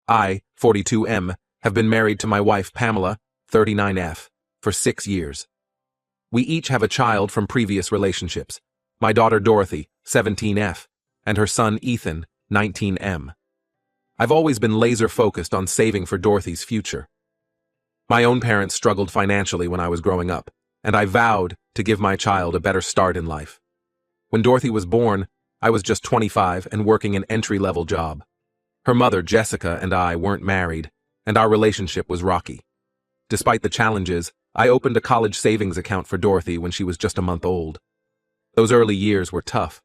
I, 42M, have been married to my wife Pamela, 39F, for 6 years. We each have a child from previous relationships, my daughter Dorothy, 17F, and her son Ethan, 19M. I've always been laser-focused on saving for Dorothy's future. My own parents struggled financially when I was growing up, and I vowed to give my child a better start in life. When Dorothy was born, I was just 25 and working an entry-level job. Her mother, Jessica, and I weren't married, and our relationship was rocky. Despite the challenges, I opened a college savings account for Dorothy when she was just a month old. Those early years were tough.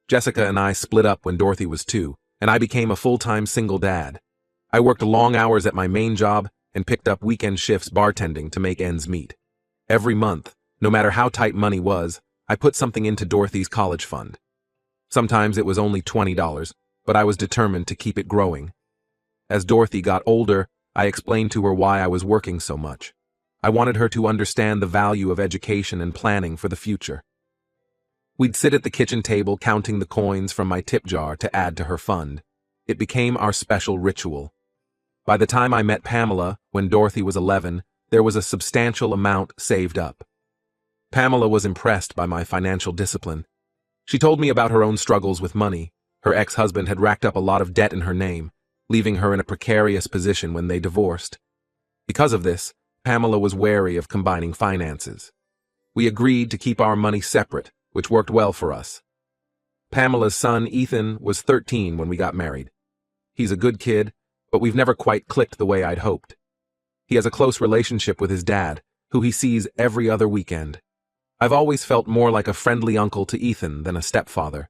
Jessica and I split up when Dorothy was 2, and I became a full-time single dad. I worked long hours at my main job and picked up weekend shifts bartending to make ends meet. Every month, no matter how tight money was, I put something into Dorothy's college fund. Sometimes it was only $20, but I was determined to keep it growing. As Dorothy got older, I explained to her why I was working so much. I wanted her to understand the value of education and planning for the future. We'd sit at the kitchen table counting the coins from my tip jar to add to her fund. It became our special ritual. By the time I met Pamela, when Dorothy was 11, there was a substantial amount saved up. Pamela was impressed by my financial discipline. She told me about her own struggles with money. Her ex-husband had racked up a lot of debt in her name, leaving her in a precarious position when they divorced. Because of this, Pamela was wary of combining finances. We agreed to keep our money separate, which worked well for us. Pamela's son, Ethan, was 13 when we got married. He's a good kid, but we've never quite clicked the way I'd hoped. He has a close relationship with his dad, who he sees every other weekend. I've always felt more like a friendly uncle to Ethan than a stepfather.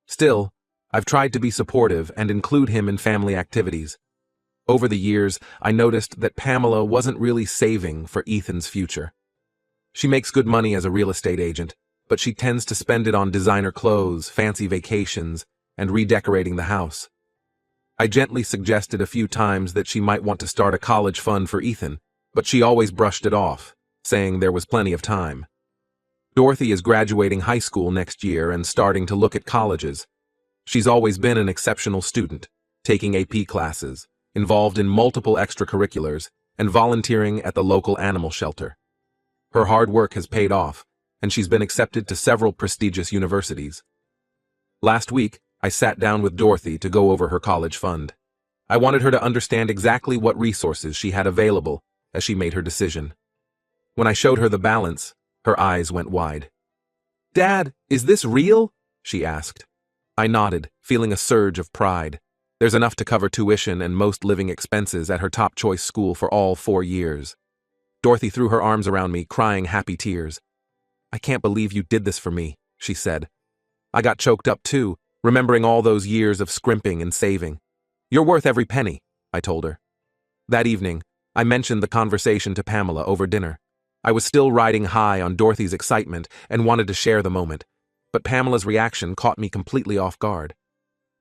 Still, I've tried to be supportive and include him in family activities. Over the years, I noticed that Pamela wasn't really saving for Ethan's future. She makes good money as a real estate agent, but she tends to spend it on designer clothes, fancy vacations, and redecorating the house. I gently suggested a few times that she might want to start a college fund for Ethan, but she always brushed it off, saying there was plenty of time. Dorothy is graduating high school next year and starting to look at colleges. She's always been an exceptional student, taking AP classes, involved in multiple extracurriculars, and volunteering at the local animal shelter. Her hard work has paid off, and she's been accepted to several prestigious universities. Last week, I sat down with Dorothy to go over her college fund. I wanted her to understand exactly what resources she had available as she made her decision. When I showed her the balance, her eyes went wide. "Dad, is this real?" she asked. I nodded, feeling a surge of pride. There's enough to cover tuition and most living expenses at her top-choice school for all 4 years. Dorothy threw her arms around me, crying happy tears. "I can't believe you did this for me," she said. I got choked up too, remembering all those years of scrimping and saving. "You're worth every penny," I told her. That evening, I mentioned the conversation to Pamela over dinner. I was still riding high on Dorothy's excitement and wanted to share the moment, but Pamela's reaction caught me completely off guard.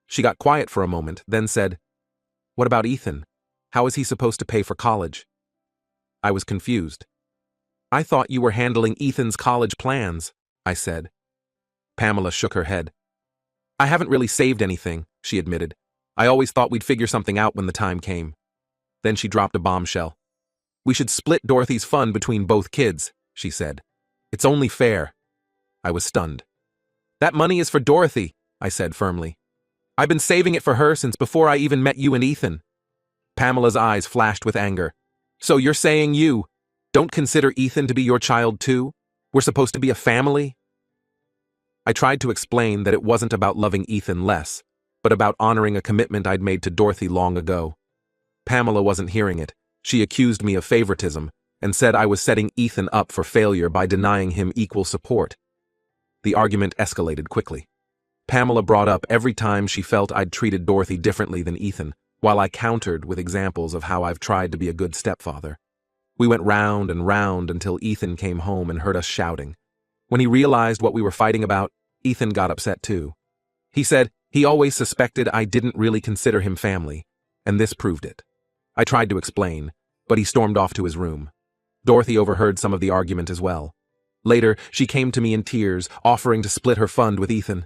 She got quiet for a moment, then said, "What about Ethan? How is he supposed to pay for college?" I was confused. "I thought you were handling Ethan's college plans," I said. Pamela shook her head. "I haven't really saved anything," she admitted. "I always thought we'd figure something out when the time came." Then she dropped a bombshell. "We should split Dorothy's fund between both kids," she said. "It's only fair." I was stunned. "That money is for Dorothy," I said firmly. "I've been saving it for her since before I even met you and Ethan." Pamela's eyes flashed with anger. "So you're saying you don't consider Ethan to be your child too? We're supposed to be a family?" I tried to explain that it wasn't about loving Ethan less, but about honoring a commitment I'd made to Dorothy long ago. Pamela wasn't hearing it. She accused me of favoritism and said I was setting Ethan up for failure by denying him equal support. The argument escalated quickly. Pamela brought up every time she felt I'd treated Dorothy differently than Ethan, while I countered with examples of how I've tried to be a good stepfather. We went round and round until Ethan came home and heard us shouting. When he realized what we were fighting about, Ethan got upset too. He said he always suspected I didn't really consider him family, and this proved it. I tried to explain, but he stormed off to his room. Dorothy overheard some of the argument as well. Later, she came to me in tears, offering to split her fund with Ethan.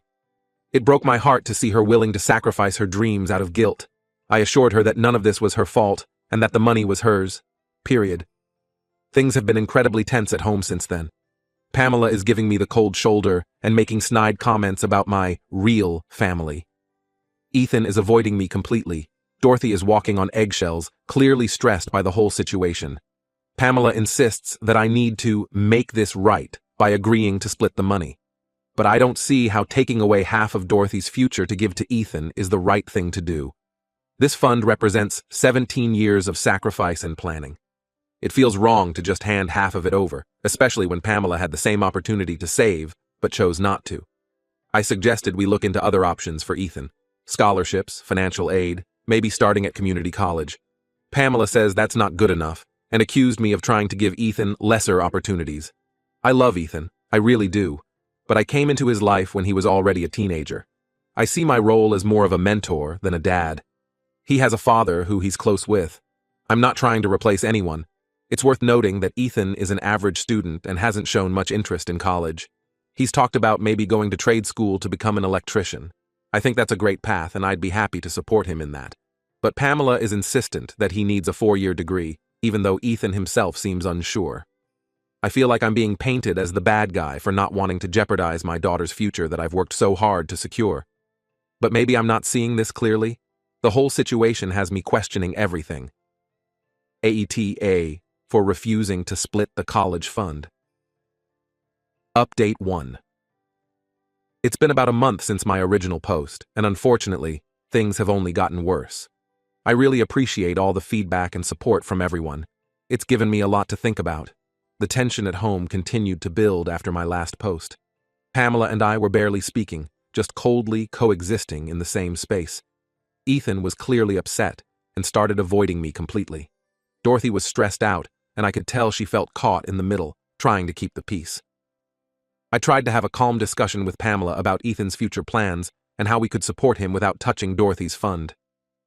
It broke my heart to see her willing to sacrifice her dreams out of guilt. I assured her that none of this was her fault and that the money was hers. Period. Things have been incredibly tense at home since then. Pamela is giving me the cold shoulder and making snide comments about my real family. Ethan is avoiding me completely. Dorothy is walking on eggshells, clearly stressed by the whole situation. Pamela insists that I need to make this right by agreeing to split the money. But I don't see how taking away half of Dorothy's future to give to Ethan is the right thing to do. This fund represents 17 years of sacrifice and planning. It feels wrong to just hand half of it over, especially when Pamela had the same opportunity to save, but chose not to. I suggested we look into other options for Ethan. Scholarships, financial aid, maybe starting at community college. Pamela says that's not good enough, and accused me of trying to give Ethan lesser opportunities. I love Ethan, I really do, but I came into his life when he was already a teenager. I see my role as more of a mentor than a dad. He has a father who he's close with. I'm not trying to replace anyone. It's worth noting that Ethan is an average student and hasn't shown much interest in college. He's talked about maybe going to trade school to become an electrician. I think that's a great path, and I'd be happy to support him in that. But Pamela is insistent that he needs a 4-year degree, even though Ethan himself seems unsure. I feel like I'm being painted as the bad guy for not wanting to jeopardize my daughter's future that I've worked so hard to secure. But maybe I'm not seeing this clearly. The whole situation has me questioning everything. AETA for refusing to split the college fund. Update 1. It's been about a month since my original post, and unfortunately, things have only gotten worse. I really appreciate all the feedback and support from everyone. It's given me a lot to think about. The tension at home continued to build after my last post. Pamela and I were barely speaking, just coldly coexisting in the same space. Ethan was clearly upset and started avoiding me completely. Dorothy was stressed out, and I could tell she felt caught in the middle, trying to keep the peace. I tried to have a calm discussion with Pamela about Ethan's future plans and how we could support him without touching Dorothy's fund.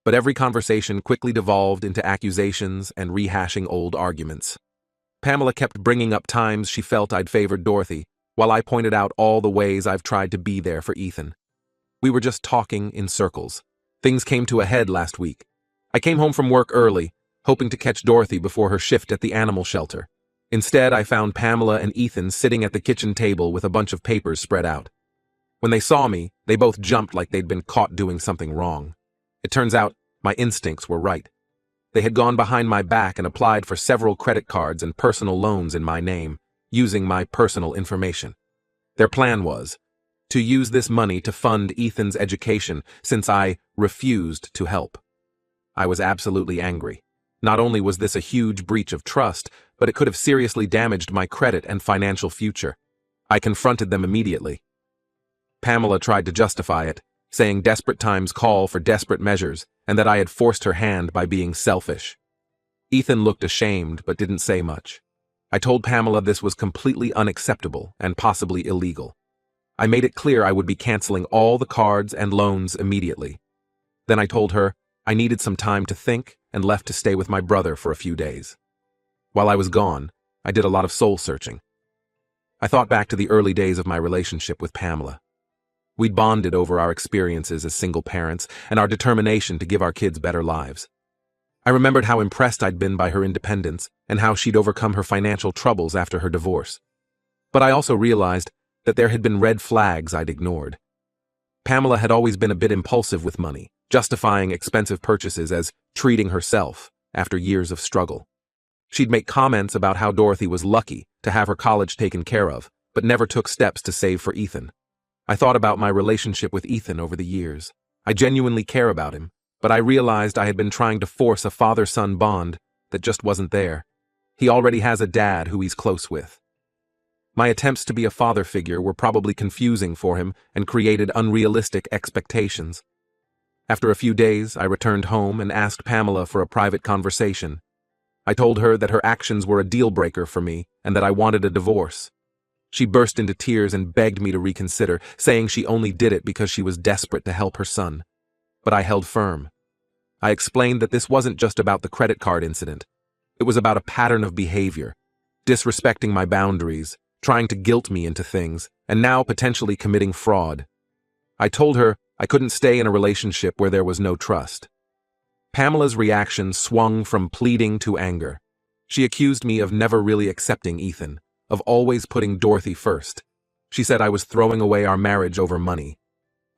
But every conversation quickly devolved into accusations and rehashing old arguments. Pamela kept bringing up times she felt I'd favored Dorothy, while I pointed out all the ways I've tried to be there for Ethan. We were just talking in circles. Things came to a head last week. I came home from work early, hoping to catch Dorothy before her shift at the animal shelter. Instead, I found Pamela and Ethan sitting at the kitchen table with a bunch of papers spread out. When they saw me, they both jumped like they'd been caught doing something wrong. It turns out my instincts were right. They had gone behind my back and applied for several credit cards and personal loans in my name, using my personal information. Their plan was to use this money to fund Ethan's education since I refused to help. I was absolutely angry. Not only was this a huge breach of trust, but it could have seriously damaged my credit and financial future. I confronted them immediately. Pamela tried to justify it, saying desperate times call for desperate measures and that I had forced her hand by being selfish. Ethan looked ashamed but didn't say much. I told Pamela this was completely unacceptable and possibly illegal. I made it clear I would be canceling all the cards and loans immediately. Then I told her I needed some time to think and left to stay with my brother for a few days. While I was gone, I did a lot of soul searching. I thought back to the early days of my relationship with Pamela. We'd bonded over our experiences as single parents and our determination to give our kids better lives. I remembered how impressed I'd been by her independence and how she'd overcome her financial troubles after her divorce. But I also realized that there had been red flags I'd ignored. Pamela had always been a bit impulsive with money, justifying expensive purchases as treating herself after years of struggle. She'd make comments about how Dorothy was lucky to have her college taken care of, but never took steps to save for Ethan. I thought about my relationship with Ethan over the years. I genuinely care about him, but I realized I had been trying to force a father-son bond that just wasn't there. He already has a dad who he's close with. My attempts to be a father figure were probably confusing for him and created unrealistic expectations. After a few days, I returned home and asked Pamela for a private conversation. I told her that her actions were a deal-breaker for me and that I wanted a divorce. She burst into tears and begged me to reconsider, saying she only did it because she was desperate to help her son. But I held firm. I explained that this wasn't just about the credit card incident. It was about a pattern of behavior, disrespecting my boundaries, trying to guilt me into things, and now potentially committing fraud. I told her I couldn't stay in a relationship where there was no trust. Pamela's reaction swung from pleading to anger. She accused me of never really accepting Ethan, of always putting Dorothy first. She said I was throwing away our marriage over money.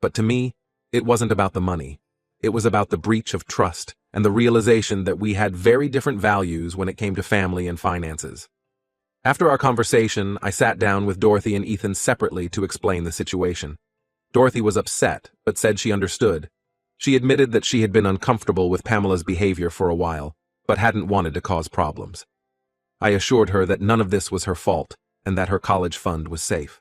But to me, it wasn't about the money. It was about the breach of trust and the realization that we had very different values when it came to family and finances. After our conversation, I sat down with Dorothy and Ethan separately to explain the situation. Dorothy was upset, but said she understood. She admitted that she had been uncomfortable with Pamela's behavior for a while, but hadn't wanted to cause problems. I assured her that none of this was her fault and that her college fund was safe.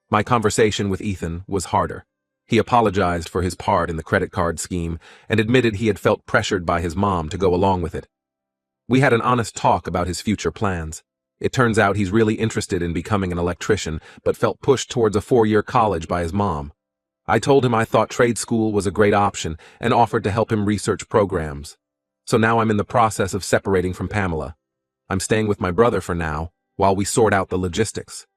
My conversation with Ethan was harder. He apologized for his part in the credit card scheme and admitted he had felt pressured by his mom to go along with it. We had an honest talk about his future plans. It turns out he's really interested in becoming an electrician, but felt pushed towards a 4-year college by his mom. I told him I thought trade school was a great option and offered to help him research programs. So now I'm in the process of separating from Pamela. I'm staying with my brother for now, while we sort out the logistics.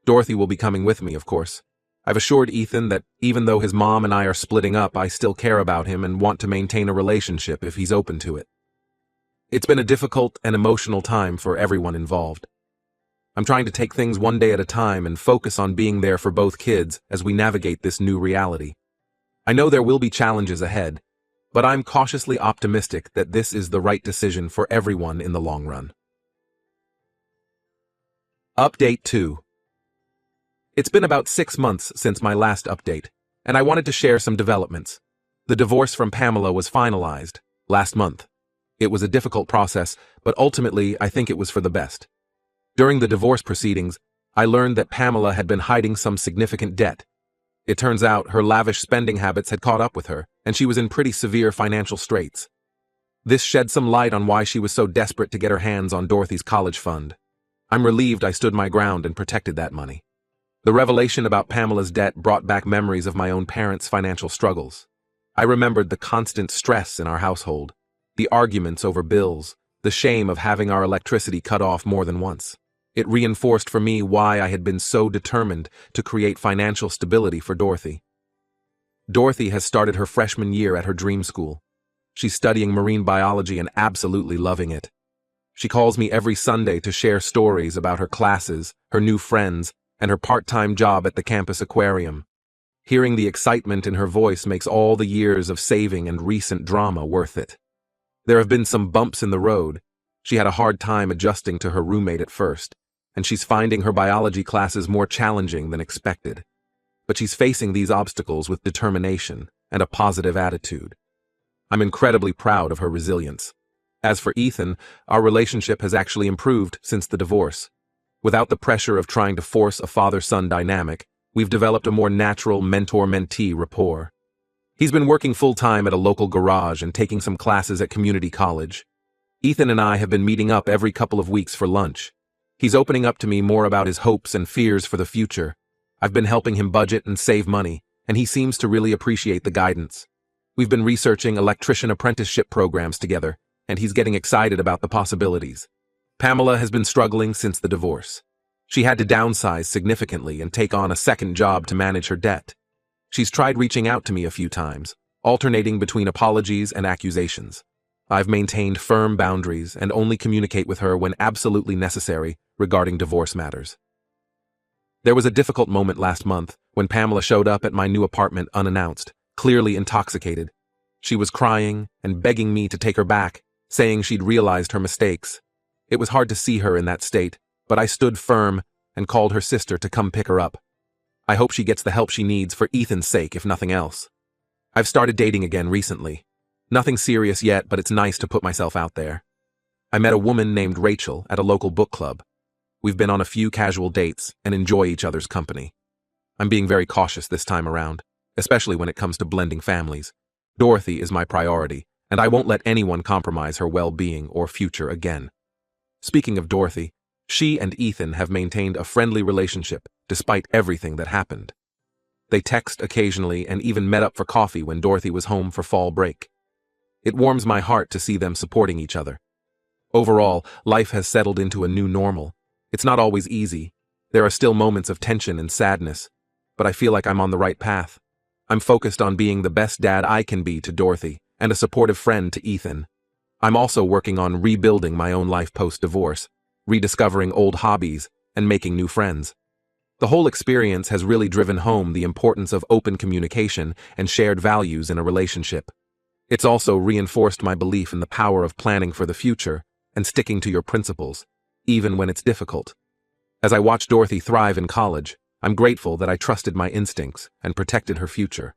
Dorothy will be coming with me, of course. I've assured Ethan that even though his mom and I are splitting up, I still care about him and want to maintain a relationship if he's open to it. It's been a difficult and emotional time for everyone involved. I'm trying to take things one day at a time and focus on being there for both kids as we navigate this new reality. I know there will be challenges ahead, but I'm cautiously optimistic that this is the right decision for everyone in the long run. Update 2. It's been about 6 months since my last update, and I wanted to share some developments. The divorce from Pamela was finalized last month. It was a difficult process, but ultimately I think it was for the best. During the divorce proceedings, I learned that Pamela had been hiding some significant debt. It turns out her lavish spending habits had caught up with her, and she was in pretty severe financial straits. This shed some light on why she was so desperate to get her hands on Dorothy's college fund. I'm relieved I stood my ground and protected that money. The revelation about Pamela's debt brought back memories of my own parents' financial struggles. I remembered the constant stress in our household, the arguments over bills, the shame of having our electricity cut off more than once. It reinforced for me why I had been so determined to create financial stability for Dorothy. Dorothy has started her freshman year at her dream school. She's studying marine biology and absolutely loving it. She calls me every Sunday to share stories about her classes, her new friends, and her part-time job at the campus aquarium. Hearing the excitement in her voice makes all the years of saving and recent drama worth it. There have been some bumps in the road. She had a hard time adjusting to her roommate at first, and she's finding her biology classes more challenging than expected. But she's facing these obstacles with determination and a positive attitude. I'm incredibly proud of her resilience. As for Ethan, our relationship has actually improved since the divorce. Without the pressure of trying to force a father-son dynamic, we've developed a more natural mentor-mentee rapport. He's been working full-time at a local garage and taking some classes at community college. Ethan and I have been meeting up every couple of weeks for lunch. He's opening up to me more about his hopes and fears for the future. I've been helping him budget and save money, and he seems to really appreciate the guidance. We've been researching electrician apprenticeship programs together, and he's getting excited about the possibilities. Pamela has been struggling since the divorce. She had to downsize significantly and take on a second job to manage her debt. She's tried reaching out to me a few times, alternating between apologies and accusations. I've maintained firm boundaries and only communicate with her when absolutely necessary regarding divorce matters. There was a difficult moment last month when Pamela showed up at my new apartment unannounced, clearly intoxicated. She was crying and begging me to take her back, saying she'd realized her mistakes. It was hard to see her in that state, but I stood firm and called her sister to come pick her up. I hope she gets the help she needs for Ethan's sake, if nothing else. I've started dating again recently. Nothing serious yet, but it's nice to put myself out there. I met a woman named Rachel at a local book club. We've been on a few casual dates and enjoy each other's company. I'm being very cautious this time around, especially when it comes to blending families. Dorothy is my priority, and I won't let anyone compromise her well-being or future again. Speaking of Dorothy, she and Ethan have maintained a friendly relationship despite everything that happened. They text occasionally and even met up for coffee when Dorothy was home for fall break. It warms my heart to see them supporting each other. Overall, life has settled into a new normal. It's not always easy. There are still moments of tension and sadness, but I feel like I'm on the right path. I'm focused on being the best dad I can be to Dorothy and a supportive friend to Ethan. I'm also working on rebuilding my own life post-divorce, rediscovering old hobbies, and making new friends. The whole experience has really driven home the importance of open communication and shared values in a relationship. It's also reinforced my belief in the power of planning for the future and sticking to your principles, even when it's difficult. As I watch Dorothy thrive in college, I'm grateful that I trusted my instincts and protected her future.